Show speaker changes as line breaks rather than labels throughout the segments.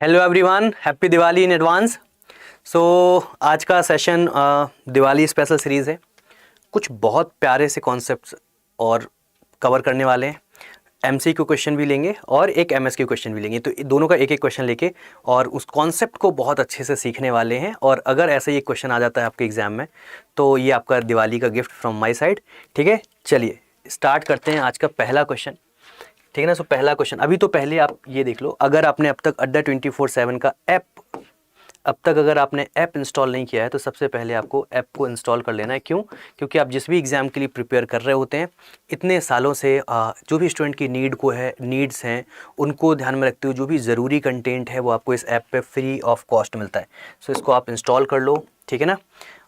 Hello everyone, happy Diwali in advance. So आज का session Diwali special series है। कुछ बहुत प्यारे से कॉन्सेप्ट्स और कवर करने वाले हैं। एमसीक्यू क्वेश्चन भी लेंगे और एक एमएसक्यू क्वेश्चन भी लेंगे, तो दोनों का एक एक क्वेश्चन लेके और उस कॉन्सेप्ट को बहुत अच्छे से सीखने वाले हैं। और अगर ऐसे ही एक क्वेश्चन आ जाता है आपके एग्जाम में तो ये आपका दिवाली का गिफ्ट फ्रॉम माय साइड। ठीक है, चलिए स्टार्ट करते हैं आज का पहला क्वेश्चन। ठीक है ना। सो पहला क्वेश्चन, अभी तो पहले आप ये देख लो, अगर आपने अब तक अड्डा 24/7 का ऐप अगर आपने ऐप इंस्टॉल नहीं किया है तो सबसे पहले आपको ऐप को इंस्टॉल कर लेना है। क्यों? क्योंकि आप जिस भी एग्ज़ाम के लिए प्रिपेयर कर रहे होते हैं, इतने सालों से जो भी स्टूडेंट की नीड्स हैं उनको ध्यान में रखते हुए जो भी ज़रूरी कंटेंट है वो आपको इस ऐप पे फ्री ऑफ कॉस्ट मिलता है। सो इसको आप इंस्टॉल कर लो, ठीक है ना।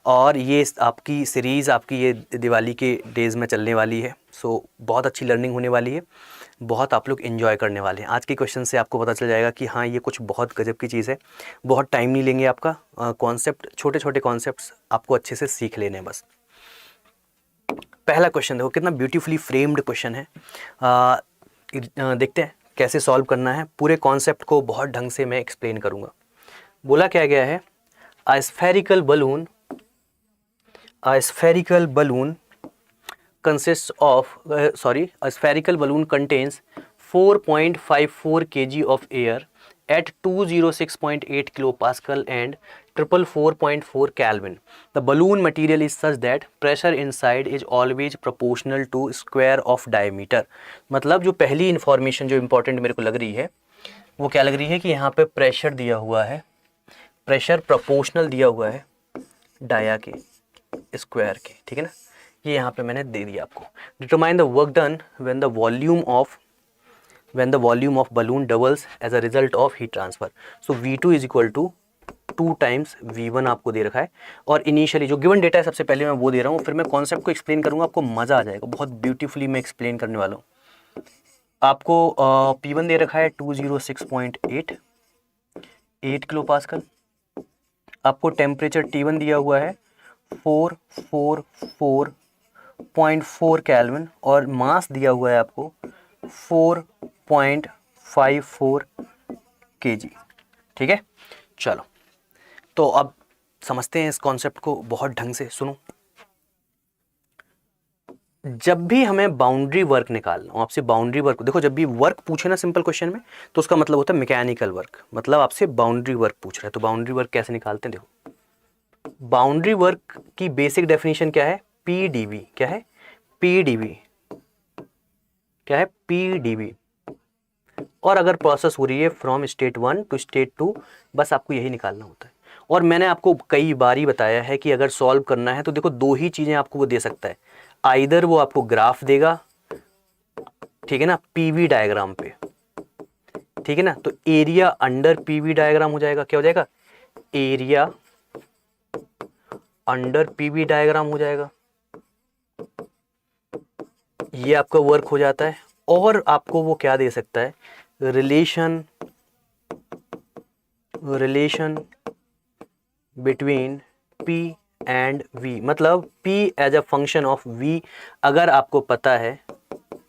और ये आपकी सीरीज़ आपकी ये दिवाली के डेज़ में चलने वाली है। सो बहुत अच्छी लर्निंग होने वाली है, बहुत आप लोग एंजॉय करने वाले हैं। आज के क्वेश्चन से आपको पता चल जाएगा कि हाँ, ये कुछ बहुत गजब की चीज़ है। बहुत टाइम नहीं लेंगे आपका, कॉन्सेप्ट छोटे छोटे कॉन्सेप्ट्स आपको अच्छे से सीख लेने हैं बस। पहला क्वेश्चन देखो, कितना ब्यूटीफुली फ्रेम्ड क्वेश्चन है। देखते हैं कैसे सॉल्व करना है। पूरे कॉन्सेप्ट को बहुत ढंग से मैं एक्सप्लेन करूँगा। बोला क्या गया है, a spherical balloon consists of a spherical balloon contains 4.54 kg of air at 206.8 kilopascal and 444.4 Kelvin. The balloon material is such that pressure inside is always proportional to square of diameter. मतलब जो पहली information जो important मेरे को लग रही है वो क्या लग रही है कि यहाँ पे प्रेशर दिया हुआ है, प्रेशर प्रोपोर्शनल दिया हुआ है डाया के स्क्वायर के। ठीक है ना, ये यहाँ पे मैंने दे दिया आपको। Determine the work done when the volume of balloon doubles as a result of heat transfer. So V2 is equal to 2 times V1 आपको दे रखा है। और इनिशियली जो गिवन डेटा है सबसे पहले मैं वो दे रहा हूँ, फिर मैं कॉन्सेप्ट को एक्सप्लेन करूँगा, आपको मज़ा आ जाएगा। बहुत ब्यूटीफुली मैं एक्सप्लेन करने वाला हूँ। आपको P1 दे रखा है 206.8 किलो पास्कल। आपको टेम्परेचर T1 दिया हुआ है 444.4 केल्विन और मास दिया हुआ है आपको 4.54 kg। ठीक है, चलो तो अब समझते हैं इस कॉन्सेप्ट को बहुत ढंग से। सुनो, जब भी हमें बाउंड्री वर्क निकालना हो, आपसे बाउंड्री वर्क देखो, जब भी वर्क पूछे ना सिंपल क्वेश्चन में तो उसका मतलब होता है मैकेनिकल वर्क, मतलब आपसे बाउंड्री वर्क पूछ रहा है। तो बाउंड्री वर्क कैसे निकालते हैं, देखो बाउंड्री वर्क की बेसिक डेफिनेशन क्या है, PdV। क्या है PdV? क्या है PdV? और अगर प्रोसेस हो रही है फ्रॉम स्टेट 1 टू स्टेट 2, बस आपको यही निकालना होता है। और मैंने आपको कई बार ही बताया है कि अगर सॉल्व करना है तो देखो दो ही चीज़ें आपको वो दे सकता है, आइदर वो आपको ग्राफ देगा, ठीक है ना, PV डायग्राम पे, ठीक है ना, तो एरिया अंडर PV डायग्राम हो जाएगा। क्या हो जाएगा? एरिया अंडर PV डायग्राम हो जाएगा, ये आपका वर्क हो जाता है। और आपको वो क्या दे सकता है, relation between P and V, मतलब P as a function of V। अगर आपको पता है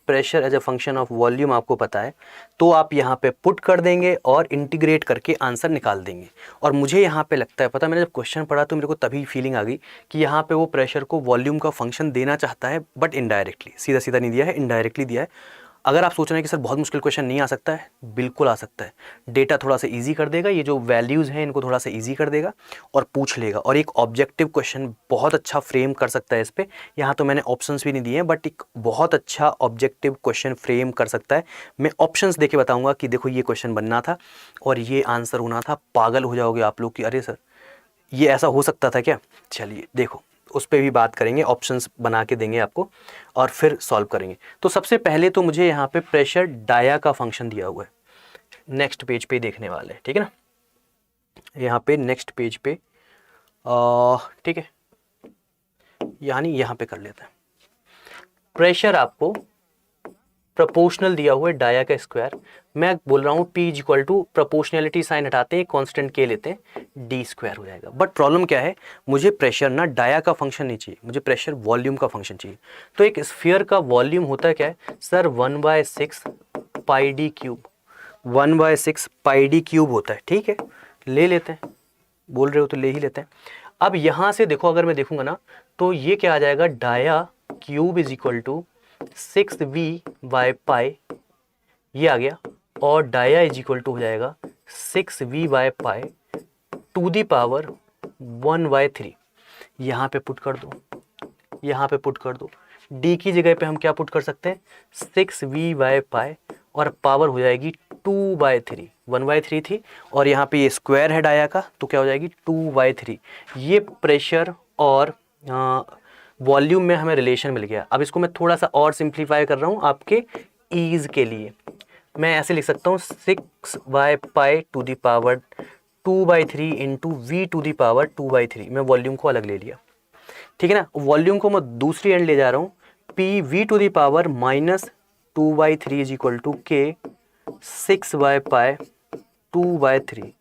pressure as a function of volume आपको पता है तो आप यहाँ पे पुट कर देंगे और इंटीग्रेट करके आंसर निकाल देंगे। और मुझे यहाँ पे लगता है, पता, मैंने जब क्वेश्चन पढ़ा तो मेरे को तभी फीलिंग आ गई कि यहाँ पे वो प्रेशर को वॉल्यूम का फंक्शन देना चाहता है, बट इनडायरेक्टली, सीधा सीधा नहीं दिया है, इनडायरेक्टली दिया है। अगर आप सोच रहे हैं कि सर बहुत मुश्किल क्वेश्चन नहीं आ सकता है, बिल्कुल आ सकता है। डेटा थोड़ा सा इजी कर देगा, ये जो वैल्यूज़ हैं इनको थोड़ा सा इजी कर देगा और पूछ लेगा। और एक ऑब्जेक्टिव क्वेश्चन बहुत अच्छा फ्रेम कर सकता है इस पर। यहाँ तो मैंने ऑप्शंस भी नहीं दिए हैं, बट एक बहुत अच्छा ऑब्जेक्टिव क्वेश्चन फ्रेम कर सकता है। मैं ऑप्शंस देके बताऊँगा कि देखो ये क्वेश्चन बनना था और ये आंसर होना था। पागल हो जाओगे आप लोग कि अरे सर ये ऐसा हो सकता था क्या। चलिए देखो, उस पर भी बात करेंगे, ऑप्शंस बना के देंगे आपको और फिर सॉल्व करेंगे। तो सबसे पहले तो मुझे यहाँ पे प्रेशर डाया का फंक्शन दिया हुआ है, नेक्स्ट पेज पे देखने वाले हैं, ठीक है ना। यहाँ पे नेक्स्ट पेज पे ठीक है, यानी यहाँ पे कर लेते हैं। प्रेशर आपको प्रोपोर्शनल दिया हुआ है डाया का स्क्वायर। मैं बोल रहा हूँ P is equal to, proportionality sign हटाते हैं, कांस्टेंट के लेते हैं, D स्क्वायर हो जाएगा। बट प्रॉब्लम क्या है, मुझे प्रेशर ना डाया का फंक्शन नहीं चाहिए, मुझे प्रेशर वॉल्यूम का फंक्शन चाहिए। तो एक स्फीयर का वॉल्यूम होता है क्या है सर, 1/6 पाई D क्यूब। 1/6 पाई डी क्यूब होता है, ठीक है, ले लेते हैं, बोल रहे हो तो ले ही लेते हैं। अब यहाँ से देखो, अगर मैं देखूंगा ना तो ये क्या आ जाएगा, dia cube is equal to 6v/पाई, ये आ गया, और डाया इज इक्वल टू हो जाएगा 6v/पाई टू दी पावर 1/3। यहाँ पे पुट कर दो, यहाँ पे पुट कर दो, d की जगह पे हम क्या पुट कर सकते हैं, 6v/पाई, और पावर हो जाएगी 2/3, 1/3 थी, और यहाँ पे ये स्क्वायर है डाया का, तो क्या हो जाएगी 2/3। ये प्रेशर और वॉल्यूम में हमें रिलेशन मिल गया। अब इसको मैं थोड़ा सा और सिंप्लीफाई कर रहा हूँ आपके ईज के लिए। मैं ऐसे लिख सकता हूँ 6/पाई to the power 2/3 into V to the power 2/3। मैं वॉल्यूम को अलग ले लिया, ठीक है ना। वॉल्यूम को मैं दूसरी एंड ले जा रहा हूँ, P V to the power -2/3 is equal to K 6/पाई 2/3,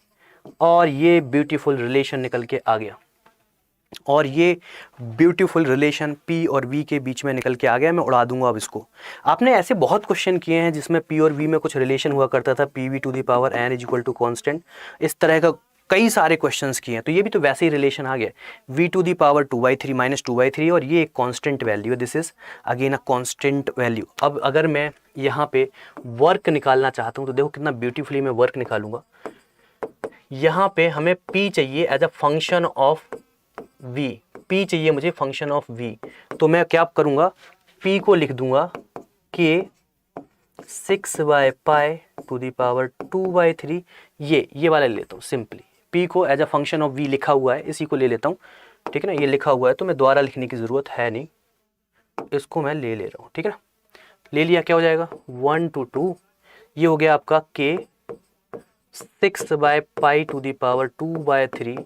और ये ब्यूटीफुल रिलेशन निकल के आ गया, और ये ब्यूटीफुल रिलेशन P और V के बीच में निकल के आ गया। मैं उड़ा दूंगा अब इसको। आपने ऐसे बहुत क्वेश्चन किए हैं जिसमें P और V में कुछ रिलेशन हुआ करता था, PV to the power n is equal to constant, इस तरह का कई सारे क्वेश्चंस किए हैं। तो ये भी तो वैसे ही रिलेशन आ गया, V to the power 2/3 minus 2/3, और ये एक कांस्टेंट वैल्यू है, this is again a constant value. अब अगर मैं यहाँ पे वर्क निकालना चाहता हूँ तो देखो कितना ब्यूटीफुली मैं वर्क निकालूंगा। यहाँ पे हमें P चाहिए as a function of V, P चाहिए मुझे फंक्शन ऑफ V, तो मैं क्या करूँगा, P को लिख दूंगा कि 6/पाई टू दी पावर 2/3, ये वाला ले लेता हूँ सिंपली। P को as a function of V लिखा हुआ है, इसी को ले लेता हूँ, ठीक है ना, ये लिखा हुआ है तो मैं दोबारा लिखने की ज़रूरत है नहीं, इसको मैं ले रहा हूँ, ठीक है ना। ले लिया, क्या हो जाएगा 1 to 2, ये हो गया आपका K 6/पाई to the power 2/3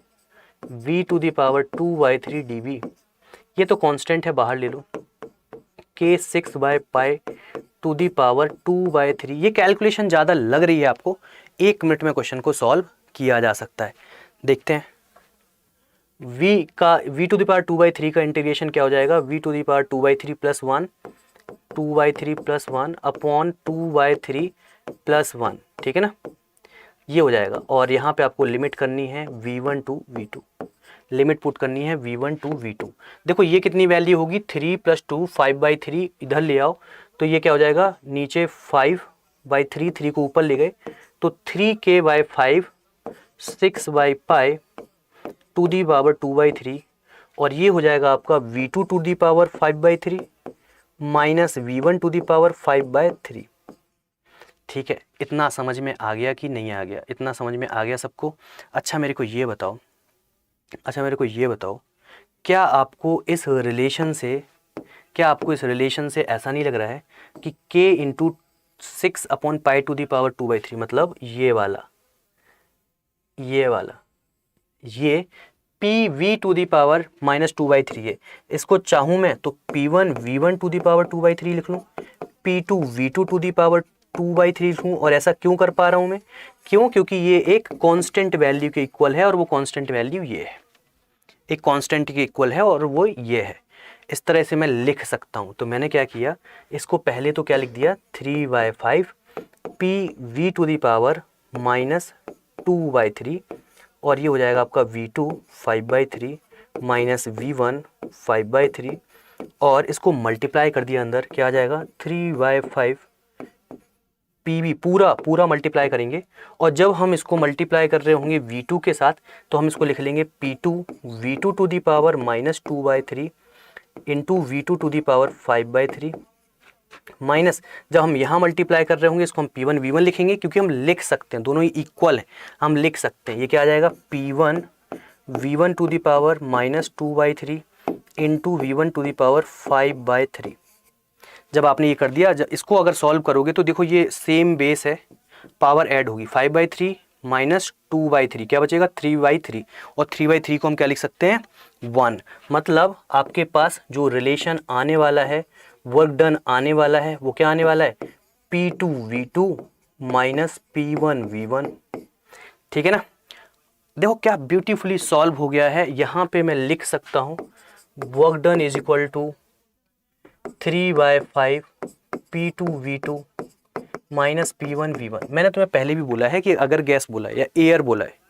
V to the power 2/3 dV। ये तो कांस्टेंट है, बाहर ले लो, K 6/पाई टू दी पावर 2/3। ये कैलकुलेशन ज़्यादा लग रही है आपको, 1 मिनट में क्वेश्चन को सॉल्व किया जा सकता है। देखते हैं V टू दी पावर 2/3 का इंटीग्रेशन क्या हो जाएगा, V to the power 2/3 plus 1, 2/3 plus 1 upon 2/3 plus 1, ठीक है ना, ये हो जाएगा। और यहाँ पे आपको लिमिट करनी है V1 to V2, limit put करनी है V1 टू V2। देखो ये कितनी वैल्यू होगी, 3 + 2 5/3, इधर ले आओ तो ये क्या हो जाएगा, नीचे 5/3, 3 को ऊपर ले गए तो 3K/5 6/पाई टू दी पावर 2/3, और ये हो जाएगा आपका V2 to the power 5/3 minus V1 to the power 5/3। ठीक है, इतना समझ में आ गया कि नहीं आ गया, इतना समझ में आ गया सबको। अच्छा मेरे को ये बताओ, क्या आपको इस रिलेशन से ऐसा नहीं लग रहा है कि K इंटू 6/पाई टू दी पावर 2/3, मतलब ये वाला ये PV टू दी पावर -2/3 है। इसको चाहूँ मैं तो P1 V1 to the power 2/3 लिख लूँ, P2 V2 to the power 2/3 लिखूँ। और ऐसा क्यों कर पा रहा हूँ मैं, क्योंकि ये एक कांस्टेंट वैल्यू के इक्वल है, और वो कांस्टेंट वैल्यू ये है, एक कांस्टेंट के इक्वल है और वो ये है। इस तरह से मैं लिख सकता हूँ। तो मैंने क्या किया, इसको पहले तो क्या लिख दिया, 3/5 PV टू दी पावर -2/3, और ये हो जाएगा आपका V2 5/3 माइनस V1 5/3, और इसको मल्टीप्लाई कर दिया अंदर, क्या आ जाएगा 3/5 PV, पूरा मल्टीप्लाई करेंगे। और जब हम इसको मल्टीप्लाई कर रहे होंगे V2 के साथ तो हम इसको लिख लेंगे P2 V2 to the power -2/3 into V2 to the power 5/3, minus जब हम यहाँ मल्टीप्लाई कर रहे होंगे इसको हम P1 V1 लिखेंगे, क्योंकि हम लिख सकते हैं, दोनों ही इक्वल है, हम लिख सकते हैं। ये क्या आ जाएगा, P1 V1 to the power -2/3 into V1 to the power 5/3। जब आपने ये कर दिया, जब इसको अगर सॉल्व करोगे तो देखो ये सेम बेस है, पावर ऐड होगी, 5/3 माइनस 2/3 क्या बचेगा 3/3, और 3/3 को हम क्या लिख सकते हैं 1। मतलब आपके पास जो रिलेशन आने वाला है, वर्क डन आने वाला है, वो क्या आने वाला है, P2 V2 minus P1 V1। ठीक है ना, देखो क्या ब्यूटीफुली सॉल्व हो गया है। यहाँ पे मैं लिख सकता हूँ work done is equal to 3/5 P2 V2, minus P1V1। मैंने तुम्हें पहले भी बोला है कि अगर गैस बोला है या एयर बोला है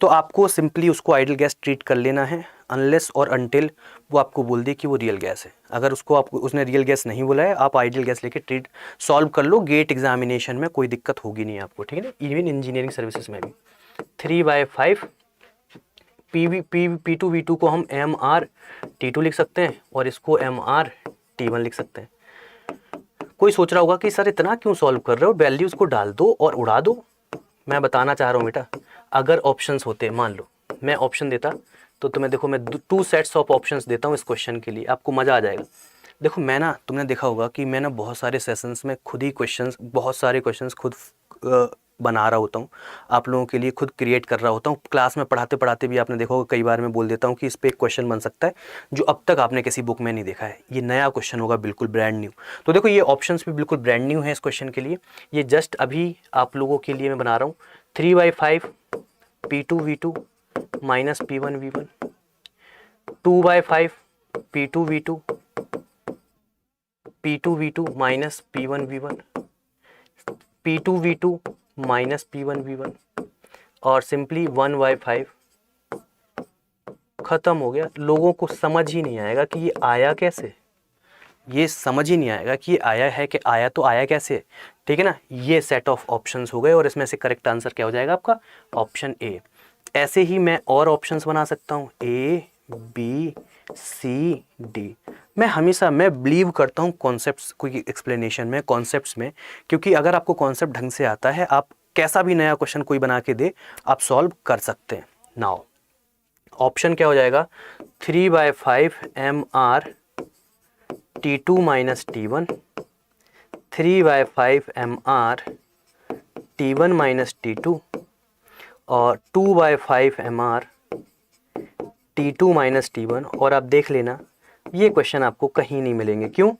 तो आपको सिंपली उसको आइडल गैस ट्रीट कर लेना है, अनलेस और अनटिल वो आपको बोल दे कि वो रियल गैस है। अगर आपको उसने रियल गैस नहीं बोला है, आप आइडल गैस लेके ट्रीट सॉल्व कर लो, गेट एग्जामिनेशन में कोई दिक्कत होगी नहीं आपको, ठीक है ना। इवन इंजीनियरिंग सर्विसेज में भी 3/5 P2V2 को हम MRT2 लिख सकते हैं और इसको MRT1 लिख सकते हैं। कोई सोच रहा होगा कि सर इतना क्यों सॉल्व कर रहे हो, वैल्यूज को डाल दो और उड़ा दो। मैं बताना चाह रहा हूँ बेटा, अगर ऑप्शंस होते, मान लो मैं ऑप्शन देता तो तुम्हें, देखो मैं 2 सेट्स ऑफ ऑप्शंस देता हूँ इस क्वेश्चन के लिए, आपको मज़ा आ जाएगा। देखो मैं ना, तुमने देखा होगा कि मैं ना बहुत सारे सेशंस में खुद ही क्वेश्चंस, बहुत सारे क्वेश्चंस खुद बना रहा होता हूँ, आप लोगों के लिए खुद क्रिएट कर रहा होता हूँ। क्लास में पढ़ाते पढ़ाते भी आपने देखा होगा कई बार मैं बोल देता हूँ कि इस पर एक क्वेश्चन बन सकता है जो अब तक आपने किसी बुक में नहीं देखा है, ये नया क्वेश्चन होगा, बिल्कुल ब्रांड न्यू। तो देखो ये ऑप्शंस भी बिल्कुल ब्रांड न्यू है इस क्वेश्चन के लिए, ये जस्ट अभी आप लोगों के लिए मैं बना रहा हूँ। 3/5 P2V2 minus P1V1, 2/5 P2V2 minus P1V1, P2V2 minus P1V1 और सिंपली 1/5। ख़त्म हो गया। लोगों को समझ ही नहीं आएगा कि ये आया कैसे, ये समझ ही नहीं आएगा कि ये आया है कि आया तो आया कैसे, ठीक है ना। ये सेट ऑफ ऑप्शंस हो गए और इसमें से करेक्ट आंसर क्या हो जाएगा आपका, ऑप्शन ए। ऐसे ही मैं और ऑप्शंस बना सकता हूँ, A B C D। मैं बिलीव करता हूँ कॉन्सेप्ट्स कोई एक्सप्लेनेशन में, कॉन्सेप्ट्स में, क्योंकि अगर आपको कॉन्सेप्ट ढंग से आता है, आप कैसा भी नया क्वेश्चन कोई बना के दे आप सॉल्व कर सकते हैं। नाउ ऑप्शन क्या हो जाएगा, 3/5 MRT2 minus T1, 3/5 MRT1 minus T2 और 2/5 MRT2 माइनस T1। और आप देख लेना ये क्वेश्चन आपको कहीं नहीं मिलेंगे, क्यों,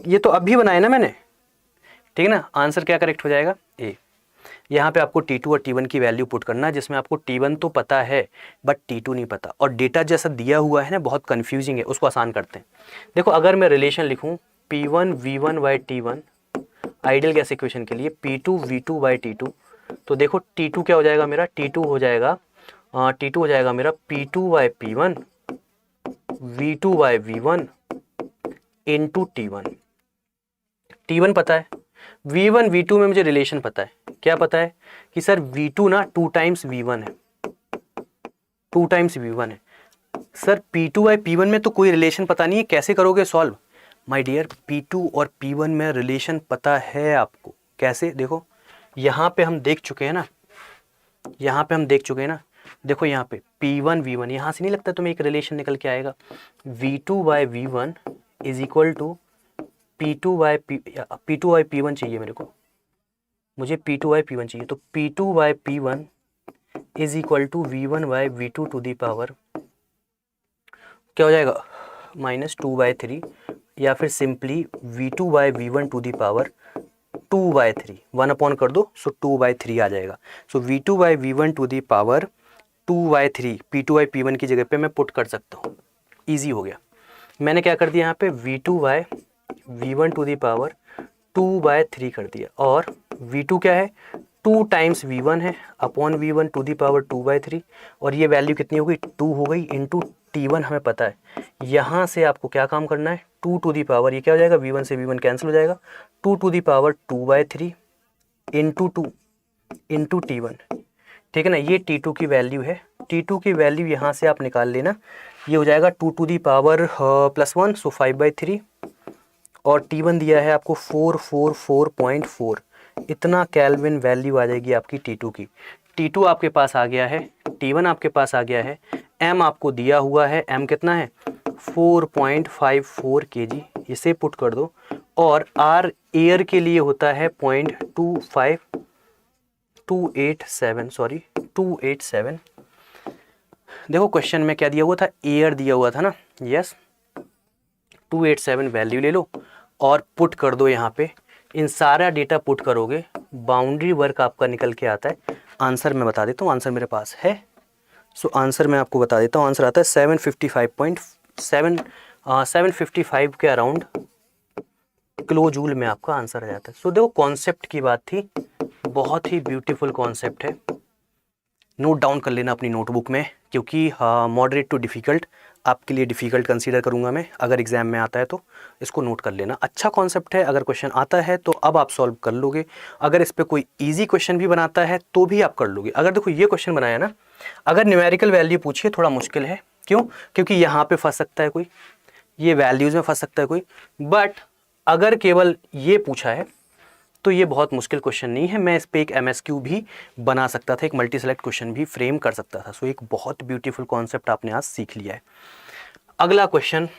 ये तो अभी बनाया ना मैंने, ठीक है ना। आंसर क्या करेक्ट हो जाएगा, ए। यहाँ पे आपको T2 और T1 की वैल्यू पुट करना है, जिसमें आपको T1 तो पता है बट T2 नहीं पता, और डेटा जैसा दिया हुआ है ना बहुत कंफ्यूजिंग है, उसको आसान करते हैं। देखो अगर मैं रिलेशन लिखूँ P1V1/T1 आइडियल गैस इक्वेशन के लिए P2V2/T2, तो देखो T2 क्या हो जाएगा मेरा, T2 हो जाएगा मेरा P2/P1 V2/V1 into T1। T1 पता है, V1 V2 में मुझे रिलेशन पता है, क्या पता है कि सर V2 ना 2 टाइम्स V1 है, 2 टाइम्स V1 है। सर P2/P1 में तो कोई रिलेशन पता नहीं है, कैसे करोगे सॉल्व। माय डियर, P2 और P1 में रिलेशन पता है आपको, कैसे, देखो यहाँ पे हम देख चुके हैं ना, देखो यहाँ पे P1V1, यहाँ से नहीं लगता तुम्हें एक रिलेशन निकल के आएगा, V2/V1 is equal to P2/P1 चाहिए मेरे को, मुझे P2/P1 चाहिए, तो P2/P1 is equal to V1/V2 to the power क्या हो जाएगा, -2/3, या फिर simply V2/V1 to the power 2/3, 1 upon कर दो, सो 2/3 आ जाएगा। सो V2/V1 to the power 2/3 P2/P1 की जगह पे मैं पुट कर सकता हूँ, ईजी हो गया। मैंने क्या कर दिया यहाँ पे V2/V1 टू दी पावर 2/3 कर दिया, और V2 क्या है, 2 टाइम्स V1 है upon V1 to the power 2/3, और ये वैल्यू कितनी हो गई, 2 हो गई, इंटू T1 हमें पता है। यहाँ से आपको क्या काम करना है, 2 टू दी पावर, ये क्या हो जाएगा, V1 से V1 कैंसिल हो जाएगा, 2 to the power 2/3 into 2 into T1, ठीक है ना। ये T2 की वैल्यू है, T2 की वैल्यू यहाँ से आप निकाल लेना, ये हो जाएगा 2 टू दी पावर +1, सो 5/3, और T1 दिया है आपको 444.4, इतना केल्विन वैल्यू आ जाएगी आपकी T2 की। T2 आपके पास आ गया है, T1 आपके पास आ गया है, M आपको दिया हुआ है, M कितना है 4.54 kg, इसे पुट कर दो, और R एयर के लिए होता है 287। देखो क्वेश्चन में क्या दिया हुआ था, एयर दिया हुआ था ना, यस, 287 वैल्यू ले लो और पुट कर दो यहाँ पे। इन सारा डेटा पुट करोगे, बाउंड्री वर्क आपका निकल के आता है। आंसर मैं बता देता हूँ, आंसर मेरे पास है, सो आंसर मैं आपको बता देता हूँ। आंसर आता है 755 के अराउंड किलो जूल में आपका आंसर आ जाता है। सो देखो कॉन्सेप्ट की बात थी, बहुत ही ब्यूटीफुल कॉन्सेप्ट है, नोट डाउन कर लेना अपनी नोटबुक में, क्योंकि मॉडरेट टू डिफ़िकल्ट आपके लिए डिफ़िकल्ट कंसीडर करूंगा मैं, अगर एग्जाम में आता है तो इसको नोट कर लेना। अच्छा कॉन्सेप्ट है, अगर क्वेश्चन आता है तो अब आप सॉल्व कर लोगे, अगर इस पर कोई ईजी क्वेश्चन भी बनाता है तो भी आप कर लोगे। अगर देखो ये क्वेश्चन बनाया ना, अगर न्यूमेरिकल वैल्यू पूछिए थोड़ा मुश्किल है, क्यों? क्योंकि यहाँ पे फंस सकता है कोई, ये वैल्यूज़ में फंस सकता है कोई, बट अगर केवल ये पूछा है तो ये बहुत मुश्किल क्वेश्चन नहीं है। मैं इस पे एक एमएसक्यू भी बना सकता था, एक मल्टी सेलेक्ट क्वेश्चन भी फ्रेम कर सकता था। सो एक बहुत ब्यूटीफुल कॉन्सेप्ट आपने आज सीख लिया है। अगला क्वेश्चन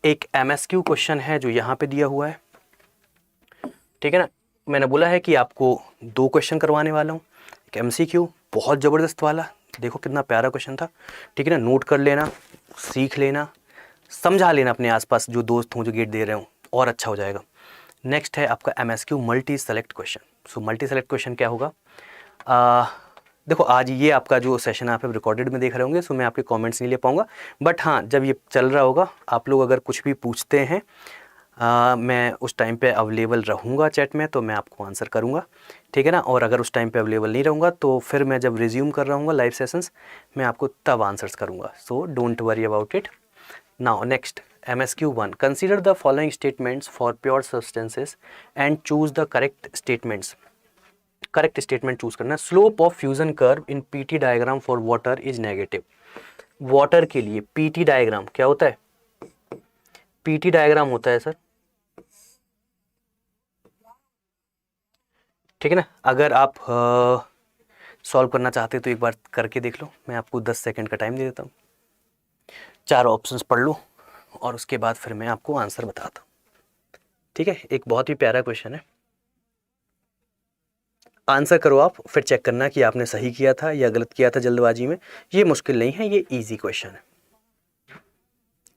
एक एमएसक्यू क्वेश्चन है जो यहाँ पे दिया हुआ है, ठीक है ना। मैंने बोला है कि आपको 2 क्वेश्चन करवाने वाला हूँ, एक एमसीक्यू बहुत ज़बरदस्त वाला, देखो कितना प्यारा क्वेश्चन था, ठीक है ना। नोट कर लेना, सीख लेना, समझा लेना अपने आसपास जो दोस्त हों जो गेट दे रहे हों, और अच्छा हो जाएगा। नेक्स्ट है आपका MSQ multi select question. So multi select question क्या होगा, देखो आज ये आपका जो सेशन आप रिकॉर्डेड में देख रहे होंगे, सो मैं आपके कमेंट्स नहीं ले पाऊंगा, बट हाँ जब ये चल रहा होगा आप लोग अगर कुछ भी पूछते हैं, मैं उस टाइम पे अवेलेबल रहूँगा चैट में, तो मैं आपको आंसर करूँगा, ठीक है ना। और अगर उस टाइम पे अवेलेबल नहीं रहूँगा तो फिर मैं जब रिज्यूम कर रहा हूँ लाइव सेशंस, मैं आपको तब आंसर्स करूँगा। So don't worry about it. Now next MSQ1, consider the following statements for pure substances and choose the correct statements. Correct statement choose करना है। Slope of fusion curve in PT diagram for water is negative. Water के लिए PT diagram क्या होता है? PT diagram होता है sir, ठीक है ना। अगर आप सॉल्व करना चाहते तो एक बार करके देख लो, मैं आपको 10 सेकंड का टाइम दे देता हूँ, 4 ऑप्शंस पढ़ लो और उसके बाद फिर मैं आपको आंसर बताता हूँ, ठीक है। एक बहुत ही प्यारा क्वेश्चन है, आंसर करो आप, फिर चेक करना कि आपने सही किया था या गलत किया था जल्दबाजी में। ये मुश्किल नहीं है, ये इजी क्वेश्चन है,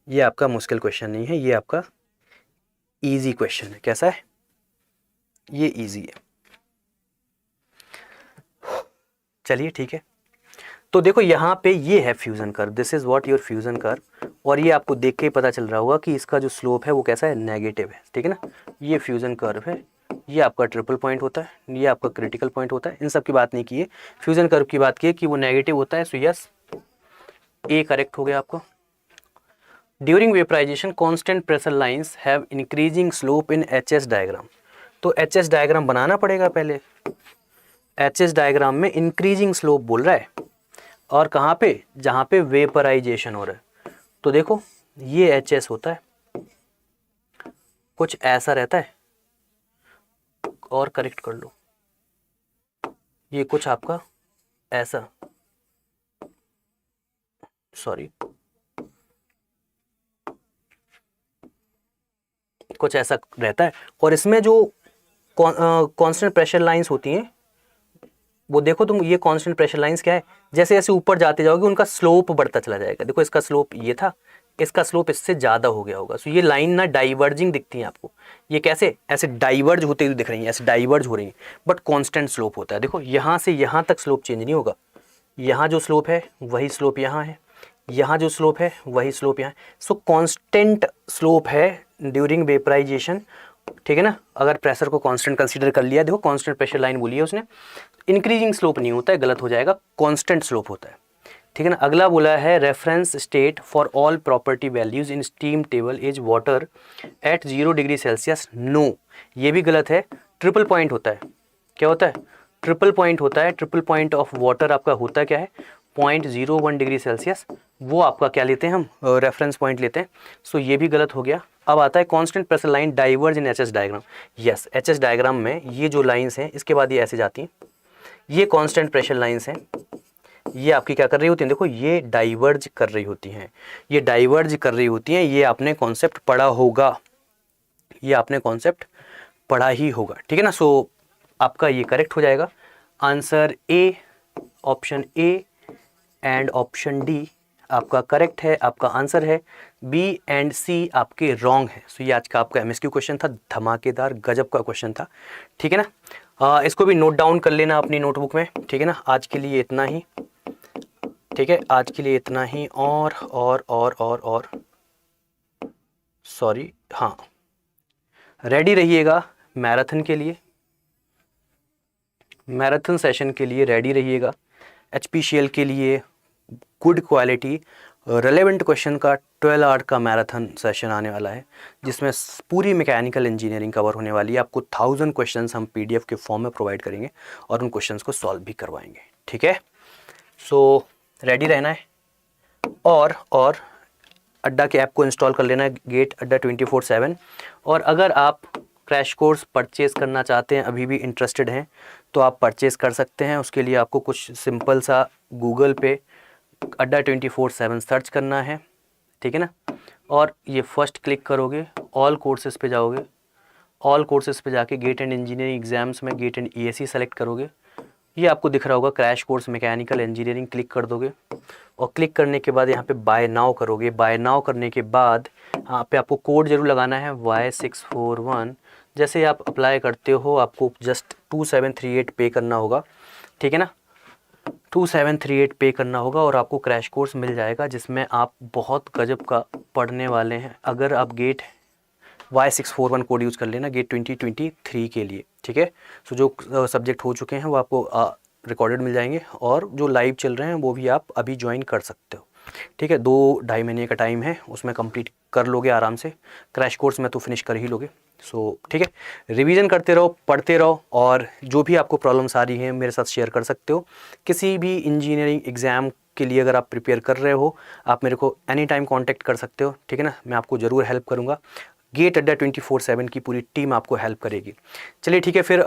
ये आपका मुश्किल क्वेश्चन नहीं है, ये आपका इजी क्वेश्चन है। कैसा है? ये इजी है। चलिए ठीक है, तो देखो यहाँ पे ये है fusion curve, this is what your fusion curve, और ये आपको देख के ही पता चल रहा होगा कि इसका जो स्लोप है वो कैसा है, नेगेटिव है, ठीक है ना। ये फ्यूजन कर्व है, ये आपका ट्रिपल पॉइंट होता है, ये आपका क्रिटिकल पॉइंट होता है। इन सब की बात नहीं की है, फ्यूजन कर्व की बात की है कि वो नेगेटिव होता है। सो यस, ए करेक्ट हो गया आपको। During vaporisation constant pressure lines have increasing slope in HS diagram. तो एचएस डायग्राम बनाना पड़ेगा पहले। एचएस डायग्राम में इंक्रीजिंग स्लोप बोल रहा है, और कहाँ पे? जहाँ पे वेपराइजेशन हो रहा है। तो देखो ये एचएस होता है, कुछ ऐसा रहता है, और करेक्ट कर लो, ये कुछ आपका ऐसा, सॉरी कुछ ऐसा रहता है, और इसमें जो कांस्टेंट प्रेशर लाइंस होती हैं वो देखो तुम, ये कांस्टेंट प्रेशर लाइंस क्या है, जैसे जैसे ऊपर जाते जाओगे उनका स्लोप बढ़ता चला जाएगा। देखो इसका स्लोप ये था, इसका स्लोप इससे ज़्यादा हो गया होगा। सो ये लाइन ना डाइवर्जिंग दिखती है आपको, ये कैसे ऐसे डाइवर्ज होते हुए दिख रही हैं, ऐसे डाइवर्ज हो रही हैं, बट कांस्टेंट स्लोप होता है। देखो यहाँ से यहाँ तक स्लोप चेंज नहीं होगा, यहाँ जो स्लोप है वही स्लोप यहाँ है, यहाँ जो स्लोप है वही स्लोप यहाँ है। सो कांस्टेंट स्लोप है ड्यूरिंग वेपराइजेशन, ठीक है ना। अगर प्रेशर को कांस्टेंट कंसीडर कर लिया, देखो कांस्टेंट प्रेशर लाइन बोली है उसने, इंक्रीजिंग स्लोप नहीं होता है, गलत हो जाएगा, कांस्टेंट स्लोप होता है, ठीक है ना। अगला बोला है reference state for all property values in steam table is water at 0 degree Celsius. No, ये भी गलत है, ट्रिपल पॉइंट होता है। क्या होता है? ट्रिपल पॉइंट होता है। ट्रिपल पॉइंट ऑफ वाटर आपका होता क्या है? 0.01 डिग्री सेल्सियस, वो आपका क्या लेते हैं हम? रेफरेंस पॉइंट लेते हैं। सो ये भी गलत हो गया। अब आता है constant pressure line diverge in HS diagram. Yes, HS diagram में ये जो लाइंस हैं इसके बाद ये ऐसे जाती हैं, ये कांस्टेंट प्रेशर लाइंस हैं, ये आपकी क्या कर रही होती हैं? देखो ये डाइवर्ज कर रही होती हैं, ये डाइवर्ज कर रही होती हैं। ये आपने कॉन्सेप्ट पढ़ा होगा, ये आपने कॉन्सेप्ट पढ़ा ही होगा, ठीक है ना। सो आपका ये करेक्ट हो जाएगा। Answer A, option A and option D आपका करेक्ट है, आपका आंसर है। बी एंड सी आपके रॉन्ग है। सो ये आज का आपका एमएसक्यू क्वेश्चन था, धमाकेदार गजब का क्वेश्चन था, ठीक है ना। इसको भी नोट डाउन कर लेना अपनी नोटबुक में, ठीक है ना। आज के लिए इतना ही, ठीक है, आज के लिए इतना ही। और सॉरी, हाँ रेडी रहिएगा मैराथन के लिए, मैराथन सेशन के लिए रेडी रहिएगा। HPCL के लिए गुड क्वालिटी रेलेवेंट क्वेश्चन का 12 आवर का मैराथन सेशन आने वाला है, जिसमें पूरी मैकेनिकल इंजीनियरिंग कवर होने वाली है। आपको 1000 क्वेश्चंस हम PDF के फॉर्म में प्रोवाइड करेंगे और उन क्वेश्चंस को सॉल्व भी करवाएंगे, ठीक है। सो रेडी रहना है और अड्डा के ऐप को इंस्टॉल कर लेना है, गेट अड्डा 24/7। और अगर आप क्रैश कोर्स परचेज़ करना चाहते हैं, अभी भी इंटरेस्टेड हैं, तो आप परचेज़ कर सकते हैं। उसके लिए आपको कुछ सिंपल सा गूगल पे अड्डा 24/7 सर्च करना है, ठीक है ना। और ये फर्स्ट क्लिक करोगे, ऑल कोर्सेज़ पे जाओगे, ऑल कोर्सेज़ पे जाके गेट एंड इंजीनियरिंग एग्ज़ाम्स में गेट एंड EAC सेलेक्ट करोगे। ये आपको दिख रहा होगा crash course mechanical engineering, click कर दोगे। और क्लिक करने के बाद यहाँ पे बाय नाउ करोगे। बाय नाउ करने के बाद यहाँ पे आपको कोड जरूर लगाना है Y641। जैसे आप अप्लाई करते हो आपको जस्ट 2738 पे करना होगा, ठीक है ना। 2738 पे करना होगा और आपको क्रैश कोर्स मिल जाएगा, जिसमें आप बहुत गजब का पढ़ने वाले हैं। अगर आप गेट Y641 कोड यूज़ कर लेना गेट 2023 के लिए, ठीक है। सो जो सब्जेक्ट हो चुके हैं वो आपको रिकॉर्डेड मिल जाएंगे, और जो लाइव चल रहे हैं वो भी आप अभी ज्वाइन कर सकते हो, ठीक है। 2-2.5 महीने का टाइम है, उसमें कंप्लीट कर लोगे आराम से। क्रैश कोर्स में तो फिनिश कर ही लोगे। सो ठीक है, रिवीजन करते रहो, पढ़ते रहो, और जो भी आपको प्रॉब्लम्स आ रही हैं मेरे साथ शेयर कर सकते हो। किसी भी इंजीनियरिंग एग्ज़ाम के लिए अगर आप प्रिपेयर कर रहे हो, आप मेरे को एनी टाइम कॉन्टैक्ट कर सकते हो, ठीक है ना। मैं आपको ज़रूर हेल्प करूँगा। गेट अड्डा 24/7 की पूरी टीम आपको हेल्प करेगी। चलिए ठीक है, फिर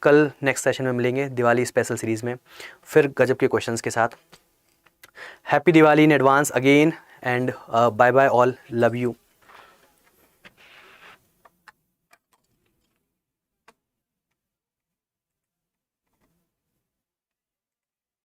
कल नेक्स्ट सेशन में मिलेंगे दिवाली स्पेशल सीरीज़ में, फिर गजब के क्वेश्चंस के साथ। Happy Diwali in advance again, and bye bye all, love you.